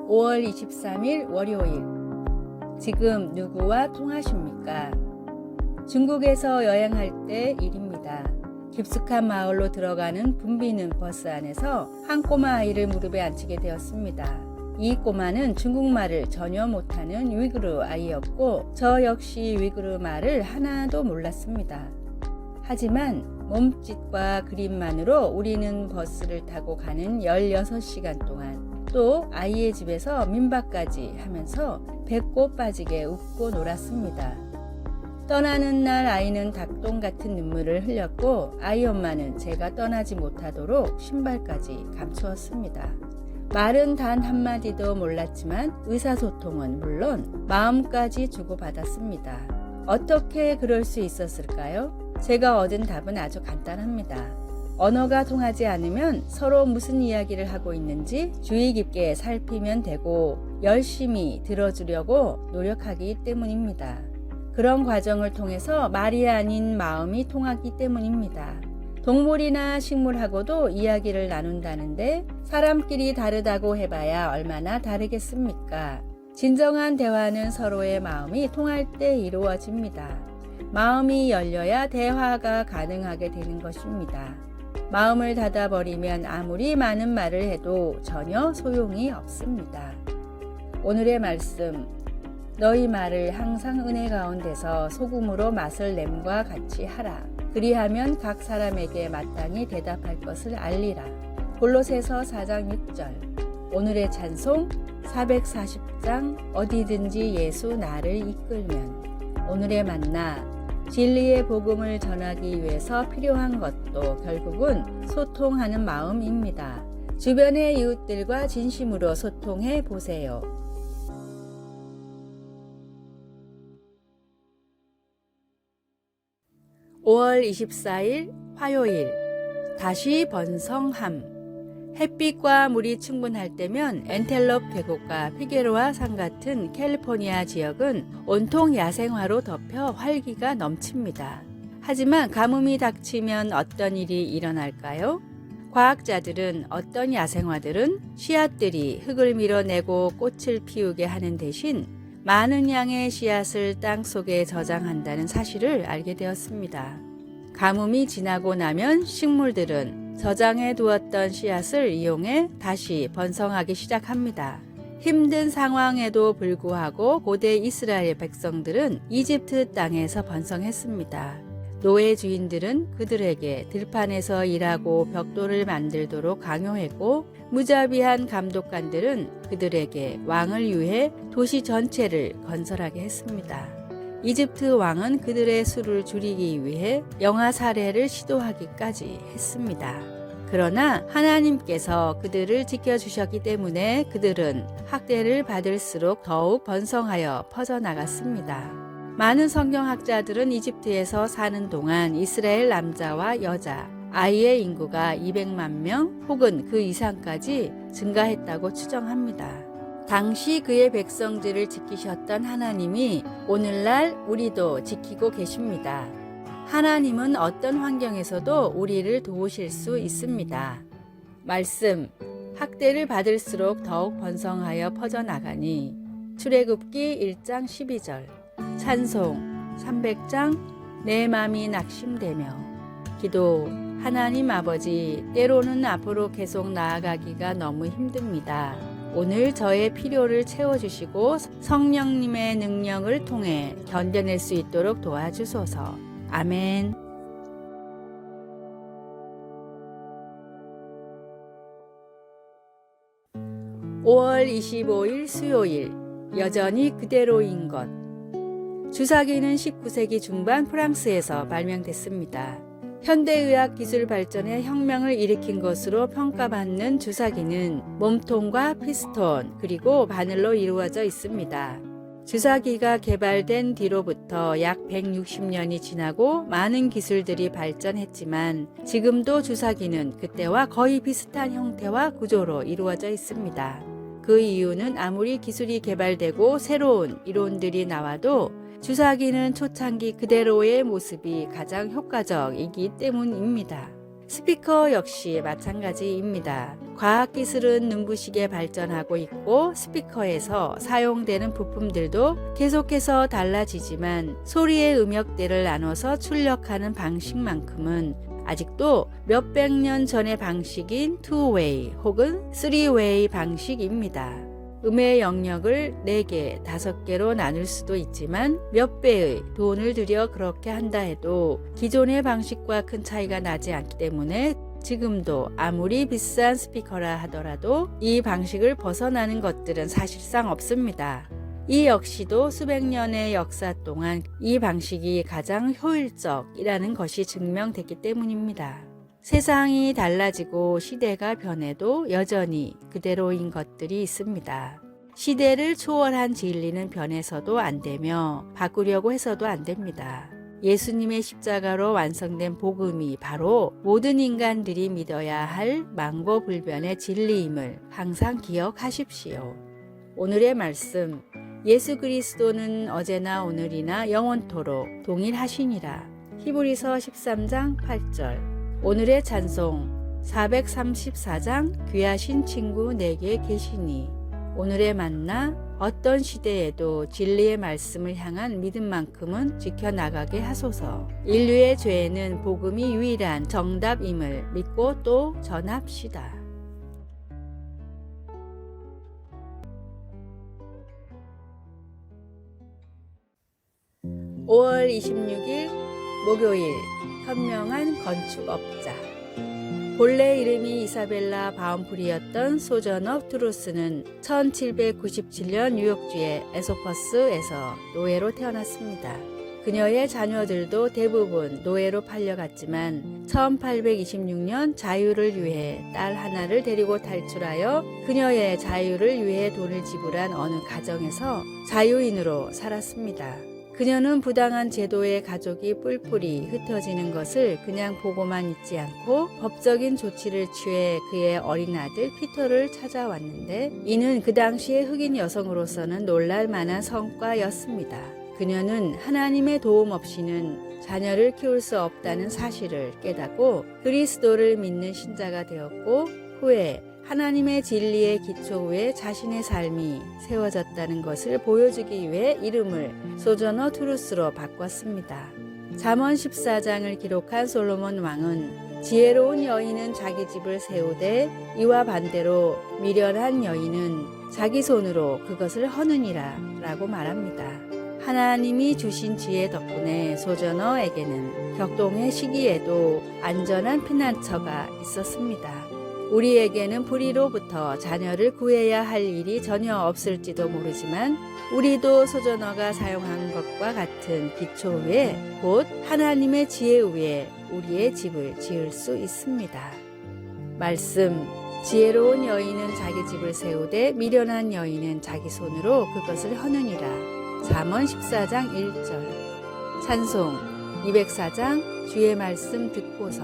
5월 23일 월요일. 지금 누구와 통하십니까? 중국에서 여행할 때 일입니다. 깊숙한 마을로 들어가는 붐비는 버스 안에서 한 꼬마 아이를 무릎에 앉히게 되었습니다. 이 꼬마는 중국말을 전혀 못하는 위구르 아이였고 저 역시 위구르 말을 하나도 몰랐습니다. 하지만 몸짓과 그림만으로 우리는 버스를 타고 가는 16시간 동안 또 아이의 집에서 민박까지 하면서 배꼽 빠지게 웃고 놀았습니다. 떠나는 날 아이는 닭똥 같은 눈물을 흘렸고 아이 엄마는 제가 떠나지 못하도록 신발까지 감추었습니다. 말은 단 한마디도 몰랐지만 의사소통은 물론 마음까지 주고받았습니다. 어떻게 그럴 수 있었을까요? 제가 얻은 답은 아주 간단합니다. 언어가 통하지 않으면 서로 무슨 이야기를 하고 있는지 주의 깊게 살피면 되고 열심히 들어주려고 노력하기 때문입니다. 그런 과정을 통해서 말이 아닌 마음이 통하기 때문입니다. 동물이나 식물하고도 이야기를 나눈다는데 사람끼리 다르다고 해봐야 얼마나 다르겠습니까? 진정한 대화는 서로의 마음이 통할 때 이루어집니다. 마음이 열려야 대화가 가능하게 되는 것입니다. 마음을 닫아버리면 아무리 많은 말을 해도 전혀 소용이 없습니다. 오늘의 말씀, 너희 말을 항상 은혜 가운데서 소금으로 맛을 냄과 같이 하라. 그리하면 각 사람에게 마땅히 대답할 것을 알리라. 골로새서 4장 6절. 오늘의 찬송 440장 어디든지 예수 나를 이끌면. 오늘의 만나, 진리의 복음을 전하기 위해서 필요한 것도 결국은 소통하는 마음입니다. 주변의 이웃들과 진심으로 소통해 보세요. (5월 24일) 화요일. 다시 번성함. 햇빛과 물이 충분할 때면 엔텔롭 계곡과 피게로아 산 같은 캘리포니아 지역은 온통 야생화로 덮여 활기가 넘칩니다. 하지만 가뭄이 닥치면 어떤 일이 일어날까요? 과학자들은 어떤 야생화들은 씨앗들이 흙을 밀어내고 꽃을 피우게 하는 대신 많은 양의 씨앗을 땅 속에 저장한다는 사실을 알게 되었습니다. 가뭄이 지나고 나면 식물들은 저장해 두었던 씨앗을 이용해 다시 번성하기 시작합니다. 힘든 상황에도 불구하고 고대 이스라엘 백성들은 이집트 땅에서 번성했습니다. 노예 주인들은 그들에게 들판에서 일하고 벽돌을 만들도록 강요했고 무자비한 감독관들은 그들에게 왕을 위해 도시 전체를 건설하게 했습니다. 이집트 왕은 그들의 수를 줄이기 위해 영아 살해를 시도하기까지 했습니다. 그러나 하나님께서 그들을 지켜주셨기 때문에 그들은 학대를 받을수록 더욱 번성하여 퍼져나갔습니다. 많은 성경학자들은 이집트에서 사는 동안 이스라엘 남자와 여자, 아이의 인구가 200만 명 혹은 그 이상까지 증가했다고 추정합니다. 당시 그의 백성들을 지키셨던 하나님이 오늘날 우리도 지키고 계십니다. 하나님은 어떤 환경에서도 우리를 도우실 수 있습니다. 말씀, 학대를 받을수록 더욱 번성하여 퍼져나가니. 출애굽기 1장 12절. 찬송 300장 내 맘이 낙심되며. 기도, 하나님 아버지, 때로는 앞으로 계속 나아가기가 너무 힘듭니다. 오늘 저의 필요를 채워주시고 성령님의 능력을 통해 견뎌낼 수 있도록 도와주소서. 아멘. (5월 25일) 수요일. 여전히 그대로인 것. 주사기는 19세기 중반 프랑스에서 발명됐습니다. 현대의학 기술 발전에 혁명을 일으킨 것으로 평가받는 주사기는 몸통과 피스톤 그리고 바늘로 이루어져 있습니다. 주사기가 개발된 뒤로부터 약 160년이 지나고 많은 기술들이 발전했지만 지금도 주사기는 그때와 거의 비슷한 형태와 구조로 이루어져 있습니다. 그 이유는 아무리 기술이 개발되고 새로운 이론들이 나와도 주사기는 초창기 그대로의 모습이 가장 효과적이기 때문입니다. 스피커 역시 마찬가지입니다. 과학기술은 눈부시게 발전하고 있고 스피커에서 사용되는 부품들도 계속해서 달라지지만 소리의 음역대를 나눠서 출력하는 방식만큼은 아직도 몇백 년 전의 방식인 투웨이 혹은 쓰리웨이 방식입니다. 음의 영역을 4개, 5개로 나눌 수도 있지만 몇 배의 돈을 들여 그렇게 한다 해도 기존의 방식과 큰 차이가 나지 않기 때문에 지금도 아무리 비싼 스피커라 하더라도 이 방식을 벗어나는 것들은 사실상 없습니다. 이 역시도 수백 년의 역사 동안 이 방식이 가장 효율적이라는 것이 증명됐기 때문입니다. 세상이 달라지고 시대가 변해도 여전히 그대로인 것들이 있습니다. 시대를 초월한 진리는 변해서도 안 되며 바꾸려고 해서도 안 됩니다. 예수님의 십자가로 완성된 복음이 바로 모든 인간들이 믿어야 할 망고불변의 진리임을 항상 기억하십시오. 오늘의 말씀, 예수 그리스도는 어제나 오늘이나 영원토록 동일하시니라. 히브리서 13장 8절. 오늘의 찬송 434장 귀하신 친구 내게 계시니. 오늘의 만나 어떤 시대에도 진리의 말씀을 향한 믿음만큼은 지켜나가게 하소서. 인류의 죄에는 복음이 유일한 정답임을 믿고 또 전합시다. 5월 26일 목요일 현명한 건축업자. 본래 이름이 이사벨라 바움프리였던 소저너 투루스는 1797년 뉴욕주의 에소퍼스에서 노예로 태어났습니다. 그녀의 자녀들도 대부분 노예로 팔려갔지만 1826년 자유를 위해 딸 하나를 데리고 탈출하여 그녀의 자유를 위해 돈을 지불한 어느 가정에서 자유인으로 살았습니다. 그녀는 부당한 제도의 가족이 뿔뿔이 흩어지는 것을 그냥 보고만 있지 않고 법적인 조치를 취해 그의 어린 아들 피터를 찾아왔는데 이는 그 당시의 흑인 여성으로서는 놀랄 만한 성과였습니다. 그녀는 하나님의 도움 없이는 자녀를 키울 수 없다는 사실을 깨닫고 그리스도를 믿는 신자가 되었고 후에 하나님의 진리의 기초 위에 자신의 삶이 세워졌다는 것을 보여주기 위해 이름을 소저너 투루스로 바꿨습니다. 잠언 14장을 기록한 솔로몬 왕은 지혜로운 여인은 자기 집을 세우되 이와 반대로 미련한 여인은 자기 손으로 그것을 허느니라 라고 말합니다. 하나님이 주신 지혜 덕분에 소저너에게는 격동의 시기에도 안전한 피난처가 있었습니다. 우리에게는 불의로부터 자녀를 구해야 할 일이 전혀 없을지도 모르지만 우리도 소저너가 사용한 것과 같은 기초 위에 곧 하나님의 지혜 위에 우리의 집을 지을 수 있습니다. 말씀, 지혜로운 여인은 자기 집을 세우되 미련한 여인은 자기 손으로 그것을 허느니라. 잠언 14장 1절. 찬송 204장 주의 말씀 듣고서.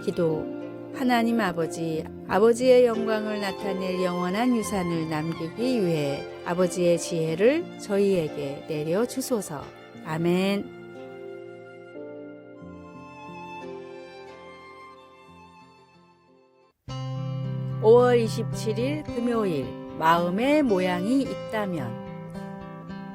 기도. 하나님 아버지, 아버지의 영광을 나타낼 영원한 유산을 남기기 위해 아버지의 지혜를 저희에게 내려주소서. 아멘. (5월 27일) 금요일. 마음의 모양이 있다면.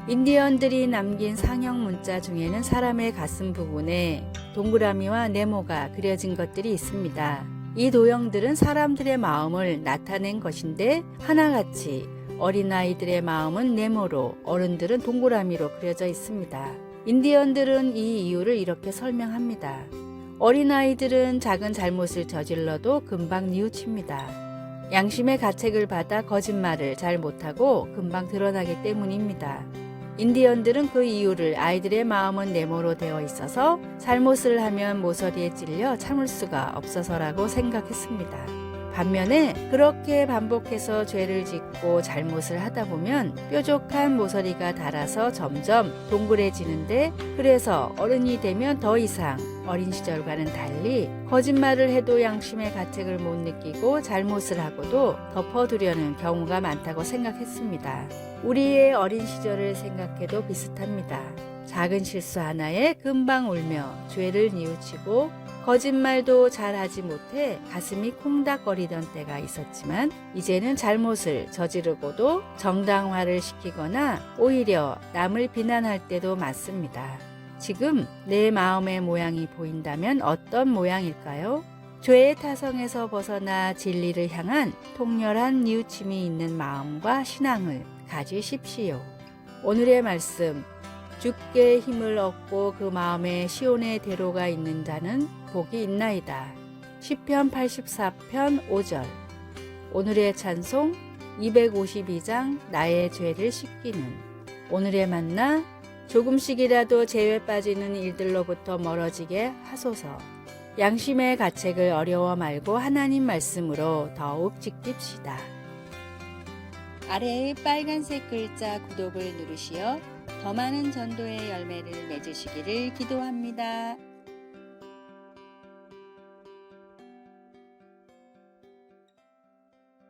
인디언들이 남긴 상형 문자 중에는 사람의 가슴 부분에 동그라미와 네모가 그려진 것들이 있습니다. 이 도형들은 사람들의 마음을 나타낸 것인데 하나같이 어린아이들의 마음은 네모로 어른들은 동그라미로 그려져 있습니다. 인디언들은 이 이유를 이렇게 설명합니다. 어린아이들은 작은 잘못을 저질러도 금방 뉘우칩니다. 양심의 가책을 받아 거짓말을 잘 못하고 금방 드러나기 때문입니다. 인디언들은 그 이유를 아이들의 마음은 네모로 되어 있어서 잘못을 하면 모서리에 찔려 참을 수가 없어서라고 생각했습니다. 반면에 그렇게 반복해서 죄를 짓고 잘못을 하다 보면 뾰족한 모서리가 닳아서 점점 동그래지는데 그래서 어른이 되면 더 이상 어린 시절과는 달리 거짓말을 해도 양심의 가책을 못 느끼고 잘못을 하고도 덮어두려는 경우가 많다고 생각했습니다. 우리의 어린 시절을 생각해도 비슷합니다. 작은 실수 하나에 금방 울며 죄를 뉘우치고 거짓말도 잘하지 못해 가슴이 콩닥거리던 때가 있었지만 이제는 잘못을 저지르고도 정당화를 시키거나 오히려 남을 비난할 때도 많습니다. 지금 내 마음의 모양이 보인다면 어떤 모양일까요? 죄의 타성에서 벗어나 진리를 향한 통렬한 뉘우침이 있는 마음과 신앙을 가지십시오. 오늘의 말씀, 주께 힘을 얻고 그 마음에 시온의 대로가 있는 자는 복이 있나이다. 시편 84편 5절. 오늘의 찬송 252장 나의 죄를 씻기는. 오늘의 만나 조금씩이라도 죄에 빠지는 일들로부터 멀어지게 하소서. 양심의 가책을 어려워 말고 하나님 말씀으로 더욱 지킵시다. 아래의 빨간색 글자 구독을 누르시어 더 많은 전도의 열매를 맺으시기를 기도합니다.